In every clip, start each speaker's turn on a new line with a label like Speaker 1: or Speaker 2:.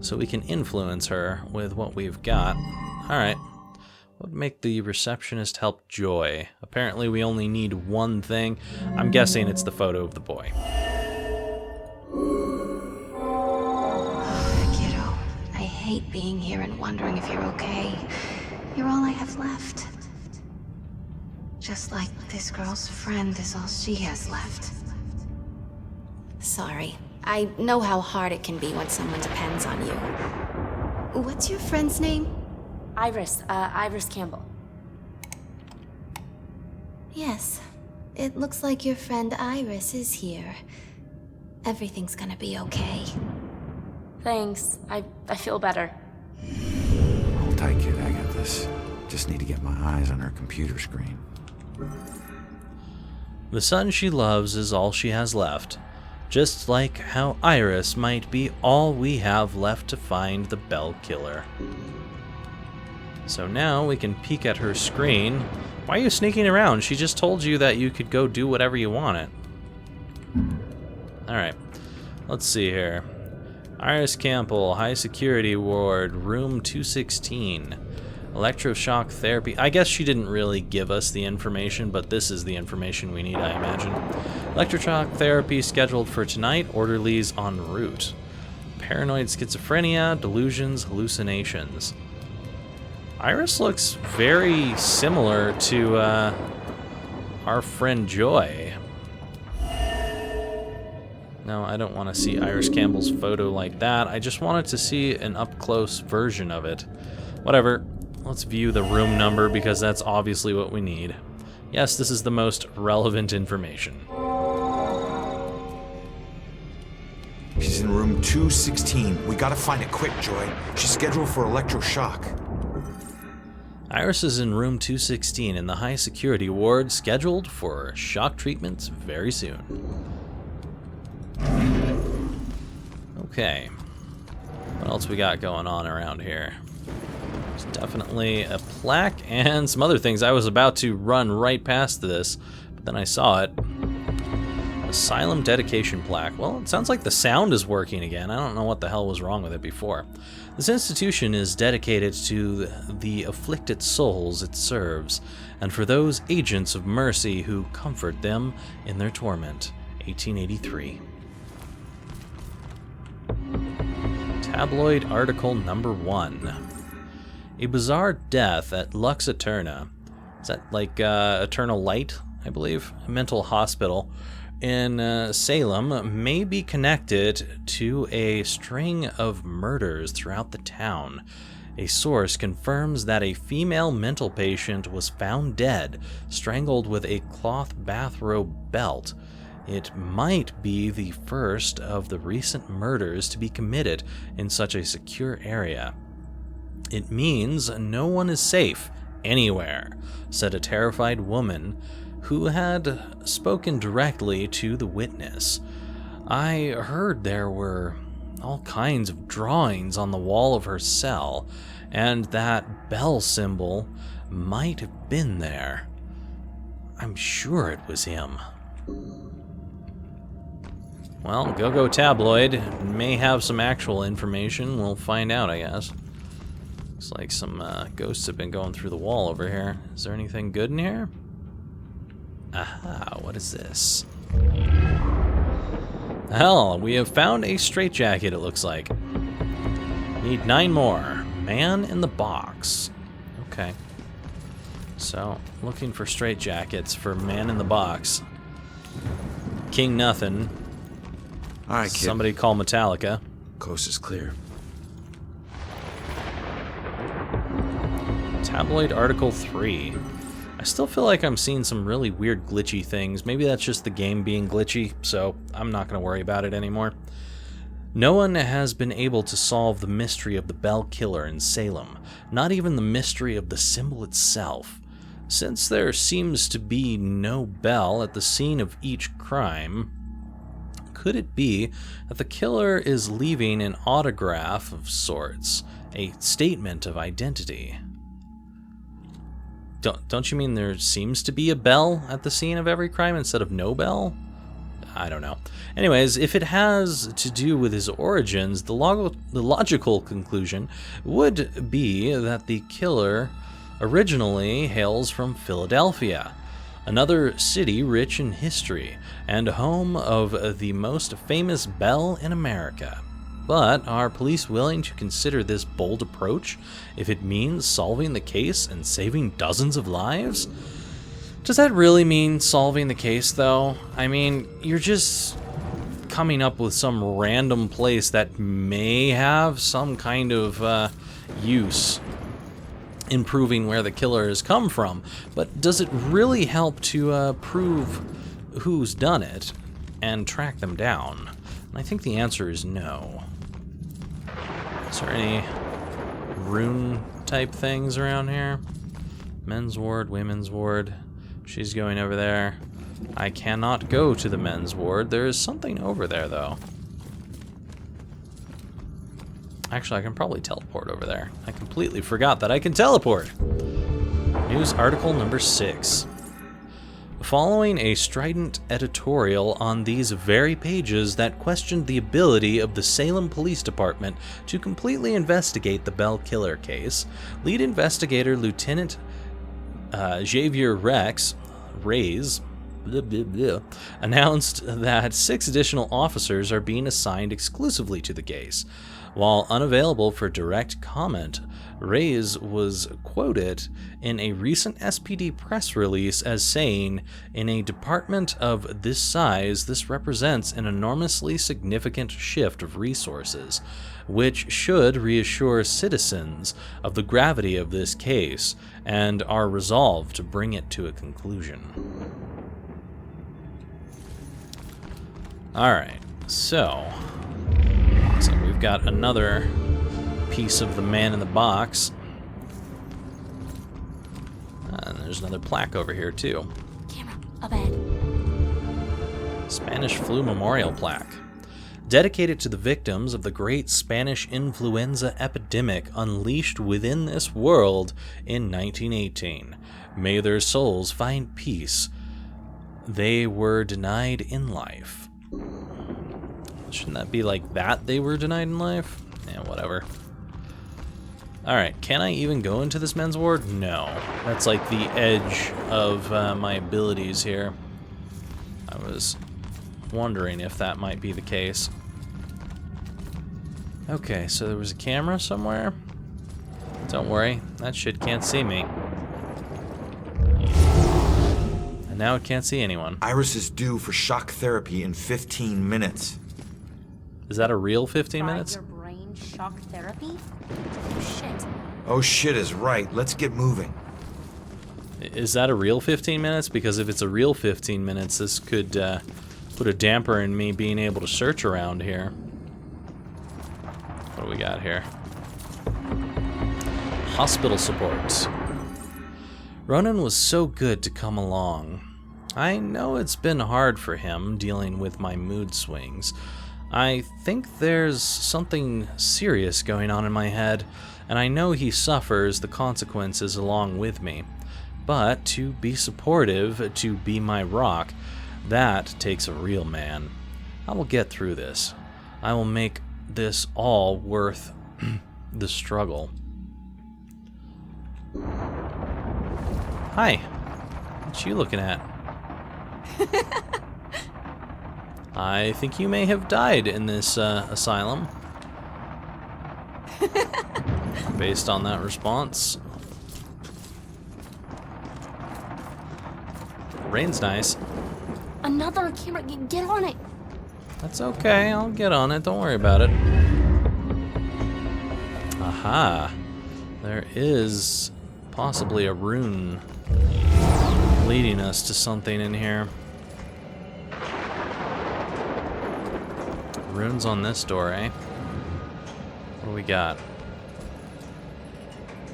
Speaker 1: so we can influence her with what we've got. Alright. What would make the receptionist help Joy? Apparently we only need one thing. I'm guessing it's the photo of the boy.
Speaker 2: Kiddo, I hate being here and wondering if you're okay. You're all I have left. Just like this girl's friend is all she has left. Sorry. I know how hard it can be when someone depends on you. What's your friend's name?
Speaker 3: Iris Campbell.
Speaker 2: Yes. It looks like your friend Iris is here. Everything's gonna be okay.
Speaker 3: Thanks. I feel better.
Speaker 4: Hold tight, kid. I got this. Just need to get my eyes on her computer screen.
Speaker 1: The son she loves is all she has left. Just like how Iris might be all we have left to find the Bell Killer. So now we can peek at her screen. Why are you sneaking around? She just told you that you could go do whatever you wanted. Alright, let's see here. Iris Campbell, high security ward, room 216. Electroshock therapy. I guess she didn't really give us the information, but this is the information we need, I imagine. Electroshock therapy scheduled for tonight. Orderlies en route. Paranoid schizophrenia, delusions, hallucinations. Iris looks very similar to our friend Joy. No, I don't want to see Iris Campbell's photo like that. I just wanted to see an up-close version of it. Whatever. Let's view the room number because that's obviously what we need. Yes, this is the most relevant information.
Speaker 4: She's in room 216. We gotta find it quick, Joy. She's scheduled for electroshock.
Speaker 1: Iris is in room 216 in the high security ward, scheduled for shock treatments very soon. Okay. What else we got going on around here? There's definitely a plaque and some other things. I was about to run right past this, but then I saw it. Asylum dedication plaque. Well, it sounds like the sound is working again. I don't know what the hell was wrong with it before. This institution is dedicated to the afflicted souls it serves, and for those agents of mercy who comfort them in their torment. 1883. Tabloid article number 1. A bizarre death at Lux Eterna. Is that like Eternal Light, I believe? A mental hospital in Salem may be connected to a string of murders throughout the town. A source confirms that a female mental patient was found dead, strangled with a cloth bathrobe belt. It might be the first of the recent murders to be committed in such a secure area. It means no one is safe anywhere, said a terrified woman who had spoken directly to the witness. I heard there were all kinds of drawings on the wall of her cell, and that bell symbol might have been there. I'm sure it was him. Well, Go-Go Tabloid may have some actual information. We'll find out, I guess. Looks like some ghosts have been going through the wall over here. Is there anything good in here? Aha, what is this? Hell, we have found a straitjacket, it looks like. Need 9 more. Man in the box. Okay. So, looking for straitjackets for Man in the Box. King Nothing.
Speaker 4: Alright, kid.
Speaker 1: Somebody call Metallica.
Speaker 4: Coast is clear.
Speaker 1: Tabloid Article 3. I still feel like I'm seeing some really weird glitchy things. Maybe that's just the game being glitchy, so I'm not going to worry about it anymore. No one has been able to solve the mystery of the Bell Killer in Salem, not even the mystery of the symbol itself. Since there seems to be no bell at the scene of each crime, could it be that the killer is leaving an autograph of sorts, a statement of identity? Don't you mean there seems to be a bell at the scene of every crime instead of no bell? I don't know. Anyways, if it has to do with his origins, the logical conclusion would be that the killer originally hails from Philadelphia, another city rich in history and home of the most famous belle in America. But are police willing to consider this bold approach if it means solving the case and saving dozens of lives? Does that really mean solving the case, though? I mean, you're just coming up with some random place that may have some kind of use in proving where the killer has come from. But does it really help to prove who's done it and track them down? And I think the answer is no. Is there any rune-type things around here? Men's ward, women's ward. She's going over there. I cannot go to the men's ward. There is something over there, though. Actually, I can probably teleport over there. I completely forgot that I can teleport. News article number 6. Following a strident editorial on these very pages that questioned the ability of the Salem Police Department to completely investigate the Bell killer case, lead investigator Lieutenant Xavier Reyes announced that 6 additional officers are being assigned exclusively to the case. While unavailable for direct comment, Reyes was quoted in a recent SPD press release as saying, "In a department of this size, this represents an enormously significant shift of resources, which should reassure citizens of the gravity of this case and our resolve to bring it to a conclusion." Alright, so we've got another piece of the man in the box. And there's another plaque over here, too.
Speaker 3: Camera, up ahead.
Speaker 1: Spanish flu memorial plaque. Dedicated to the victims of the great Spanish influenza epidemic unleashed within this world in 1918. May their souls find peace. They were denied in life. Shouldn't that be like that they were denied in life? Yeah, whatever. Alright, can I even go into this men's ward? No. That's like the edge of my abilities here. I was wondering if that might be the case. Okay, so there was a camera somewhere. Don't worry, that shit can't see me. And now it can't see anyone.
Speaker 4: Iris is due for shock therapy in 15 minutes.
Speaker 1: Is that a real 15 minutes?
Speaker 3: Your brain shock therapy? Oh shit.
Speaker 4: Oh shit is right. Let's get moving.
Speaker 1: Is that a real 15 minutes? Because if it's a real 15 minutes, this could put a damper in me being able to search around here. What do we got here? Hospital support. Ronan was so good to come along. I know it's been hard for him dealing with my mood swings. I think there's something serious going on in my head, and I know he suffers the consequences along with me. But to be supportive, to be my rock, that takes a real man. I will get through this. I will make this all worth the struggle. Hi. What you looking at? I think you may have died in this asylum. Based on that response. Rain's nice.
Speaker 3: Another camera, get on it.
Speaker 1: That's okay, I'll get on it, don't worry about it. Aha. There is possibly a rune leading us to something in here. Runes on this door, eh? What do we got?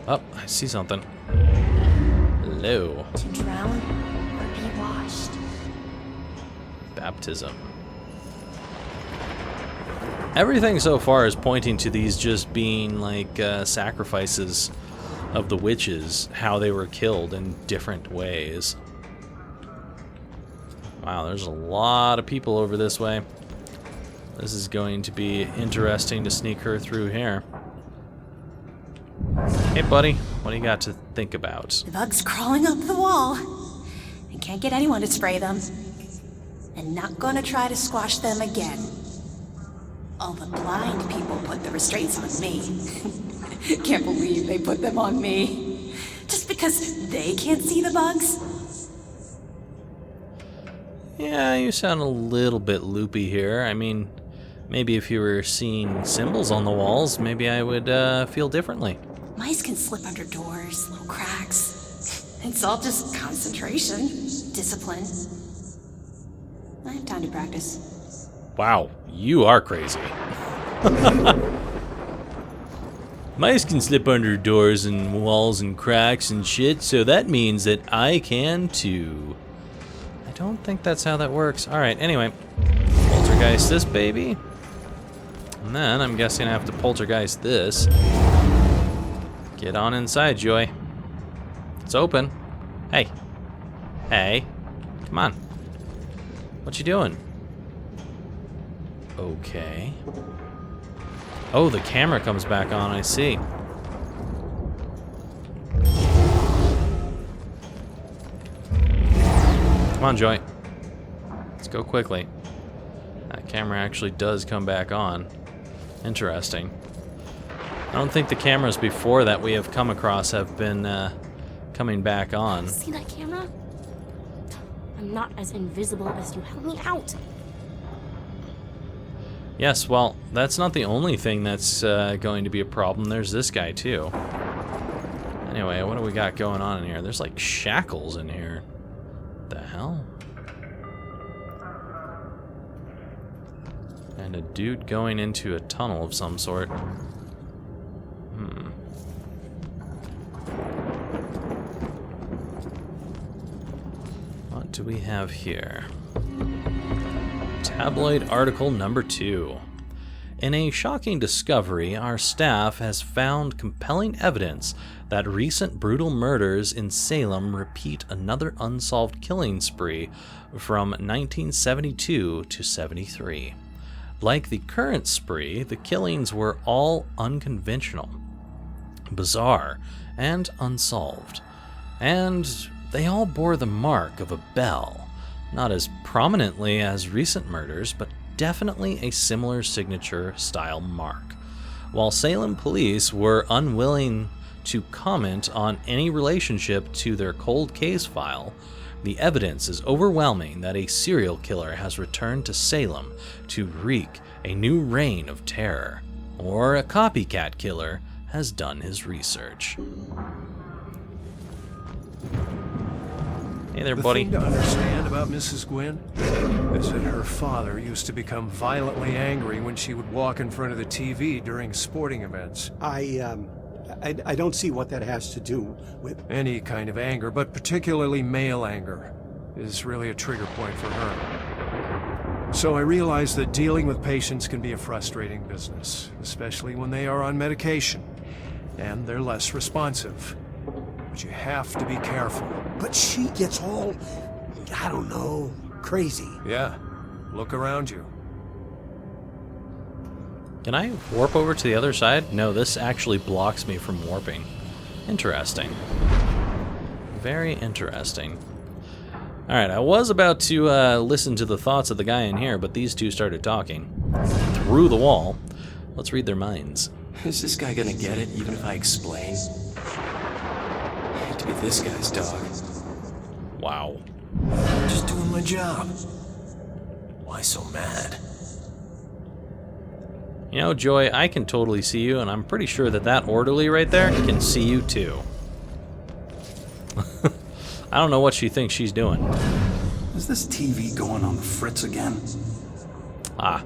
Speaker 1: Oh, I see something. Hello.
Speaker 3: To drown or be washed.
Speaker 1: Baptism. Everything so far is pointing to these just being like sacrifices of the witches, how they were killed in different ways. Wow, there's a lot of people over this way. This is going to be interesting to sneak her through here. Hey, buddy, what do you got to think about?
Speaker 5: The bugs crawling up the wall. I can't get anyone to spray them. And not gonna try to squash them again. All the blind people put the restraints on me. Can't believe they put them on me. Just because they can't see the bugs?
Speaker 1: Yeah, you sound a little bit loopy here. I mean, maybe if you were seeing symbols on the walls, maybe I would feel differently.
Speaker 5: Mice can slip under doors, little cracks. It's all just concentration, discipline. I have time to practice.
Speaker 1: Wow, you are crazy. Mice can slip under doors and walls and cracks and shit, so that means that I can too. I don't think that's how that works. Alright, anyway. Poltergeist this baby. And then I'm guessing I have to poltergeist this. Get on inside, Joy. It's open. Hey. Hey. Come on. What you doing? Okay. Oh, the camera comes back on, I see. Come on, Joy. Let's go quickly. That camera actually does come back on. Interesting. I don't think the cameras before that we have come across have been coming back on.
Speaker 3: See that camera? I'm not as invisible as you. Help me out.
Speaker 1: Yes, well, that's not the only thing that's going to be a problem. There's this guy, too. Anyway, what do we got going on in here? There's, like, shackles in here. The hell? And a dude going into a tunnel of some sort. What do we have here? Tabloid article number 2. In a shocking discovery, our staff has found compelling evidence that recent brutal murders in Salem repeat another unsolved killing spree from 1972 to 73. Like the current spree, the killings were all unconventional, bizarre, and unsolved. And they all bore the mark of a bell. Not as prominently as recent murders, but definitely a similar signature style mark. While Salem police were unwilling to comment on any relationship to their cold case file, the evidence is overwhelming that a serial killer has returned to Salem to wreak a new reign of terror, or a copycat killer has done his research. Hey there, buddy.
Speaker 6: The thing to understand about Mrs. Gwynn is that her father used to become violently angry when she would walk in front of the TV during sporting events.
Speaker 7: I don't see what that has to do with...
Speaker 6: Any kind of anger, but particularly male anger, is really a trigger point for her. So I realize that dealing with patients can be a frustrating business, especially when they are on medication, and they're less responsive. But you have to be careful.
Speaker 7: But she gets all, I don't know, crazy.
Speaker 6: Yeah, look around you.
Speaker 1: Can I warp over to the other side? No, this actually blocks me from warping. Interesting. Very interesting. Alright, I was about to listen to the thoughts of the guy in here, but these two started talking. Through the wall. Let's read their minds.
Speaker 8: Is this guy gonna get it, even if I explain? I hate to be this guy's dog.
Speaker 1: Wow.
Speaker 8: I'm just doing my job. Why so mad?
Speaker 1: You know, Joy, I can totally see you, and I'm pretty sure that that orderly right there can see you too. I don't know what she thinks she's doing.
Speaker 9: Is this TV going on the fritz again?
Speaker 1: Ah.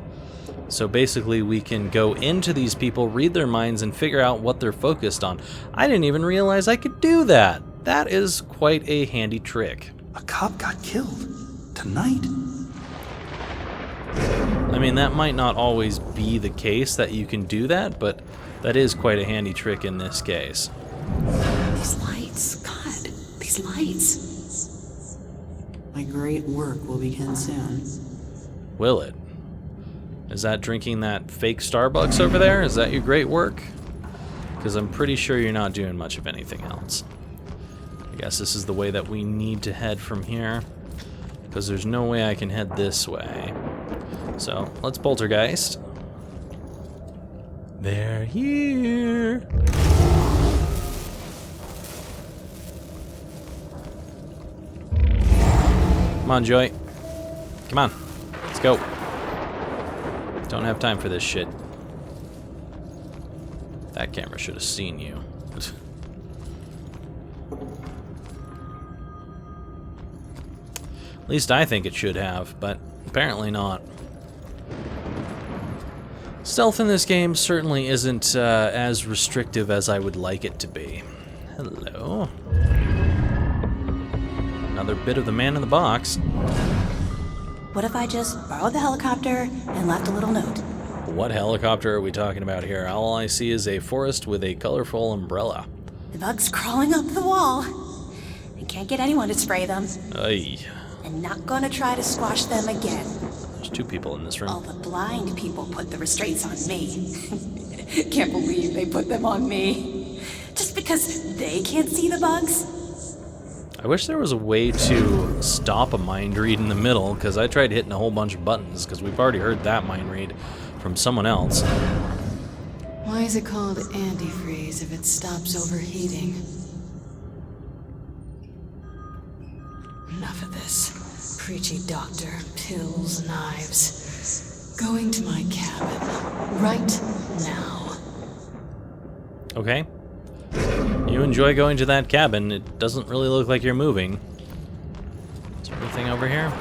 Speaker 1: So basically we can go into these people, read their minds, and figure out what they're focused on. I didn't even realize I could do that. That is quite a handy trick.
Speaker 9: A cop got killed. Tonight?
Speaker 1: I mean, that might not always be the case that you can do that, but that is quite a handy trick in this case.
Speaker 5: These lights, God, these lights.
Speaker 10: My great work will begin soon.
Speaker 1: Will it? Is that drinking that fake Starbucks over there? Is that your great work? Because I'm pretty sure you're not doing much of anything else. I guess this is the way that we need to head from here. Because there's no way I can head this way. So, let's poltergeist. They're here. Come on, Joy. Come on. Let's go. Don't have time for this shit. That camera should have seen you. At least I think it should have, but apparently not. Stealth in this game certainly isn't as restrictive as I would like it to be. Hello. Another bit of the man in the box.
Speaker 5: What if I just borrowed the helicopter and left a little note?
Speaker 1: What helicopter are we talking about here? All I see is a forest with a colorful umbrella.
Speaker 5: The bug's crawling up the wall. I can't get anyone to spray them.
Speaker 1: Ay.
Speaker 5: And not gonna try to squash them again.
Speaker 1: There's 2 people in this room.
Speaker 5: All the blind people put the restraints on me. Can't believe they put them on me. Just because they can't see the bugs?
Speaker 1: I wish there was a way to stop a mind read in the middle, because I tried hitting a whole bunch of buttons, because we've already heard that mind read from someone else.
Speaker 10: Why is it called antifreeze if it stops overheating? Enough of this. Preachy doctor, pills, knives. Going to my cabin. Right now.
Speaker 1: Okay. You enjoy going to that cabin. It doesn't really look like you're moving. Is there anything over here?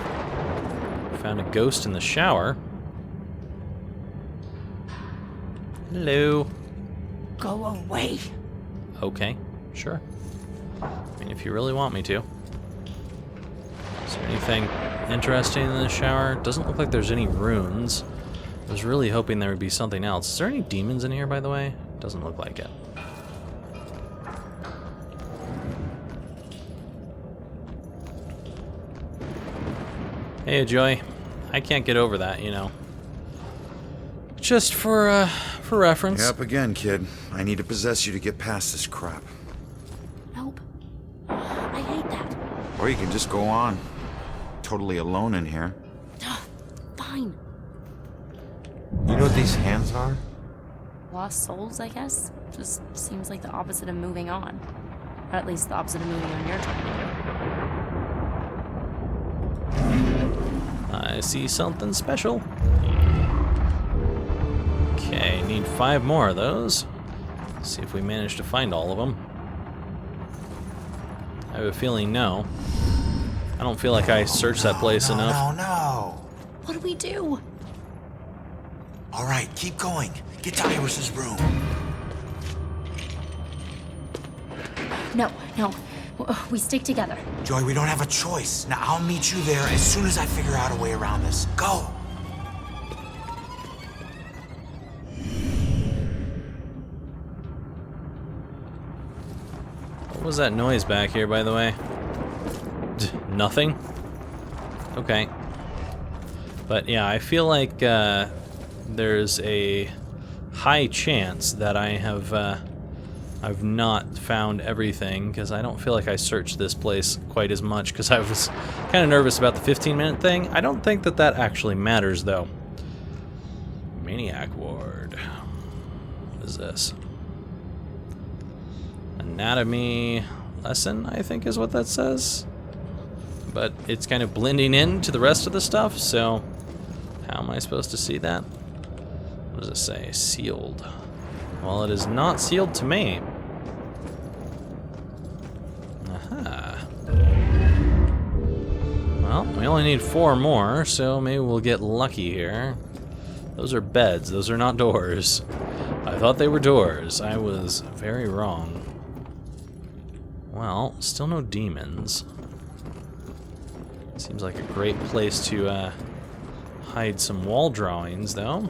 Speaker 1: Found a ghost in the shower. Hello.
Speaker 5: Go away.
Speaker 1: Okay, sure. I mean, if you really want me to. Is there anything interesting in the shower? Doesn't look like there's any runes. I was really hoping there would be something else. Is there any demons in here, by the way? Doesn't look like it. Hey, Joy. I can't get over that, you know. Just for reference.
Speaker 4: You're up again, kid. I need to possess you to get past this crap.
Speaker 3: Nope. I hate that.
Speaker 4: Or you can just go on. Totally alone in here.
Speaker 3: Fine.
Speaker 4: You know what these hands are?
Speaker 3: Lost souls, I guess? Just seems like the opposite of moving on. Or at least the opposite of moving on you're trying to do.
Speaker 1: I see something special. Okay, need 5 more of those. Let's see if we manage to find all of them. I have a feeling no. I don't feel like I searched that place enough.
Speaker 7: No.
Speaker 3: What do we do?
Speaker 7: All right, keep going. Get to Iris's room.
Speaker 3: No. We stick together.
Speaker 7: Joy, we don't have a choice. Now, I'll meet you there as soon as I figure out a way around this. Go!
Speaker 1: What was that noise back here, by the way? Nothing? Okay. But yeah, I feel like there's a high chance that I've not found everything, because I don't feel like I searched this place quite as much, because I was kind of nervous about the 15-minute thing. I don't think that actually matters, though. Maniac Ward. What is this? Anatomy lesson, I think is what that says. But it's kind of blending in to the rest of the stuff, so how am I supposed to see that? What does it say? Sealed. Well, it is not sealed to me. Aha. Well, we only need 4 more, so maybe we'll get lucky here. Those are beds, those are not doors. I thought they were doors. I was very wrong. Well, still no demons. Seems like a great place to hide some wall drawings, though.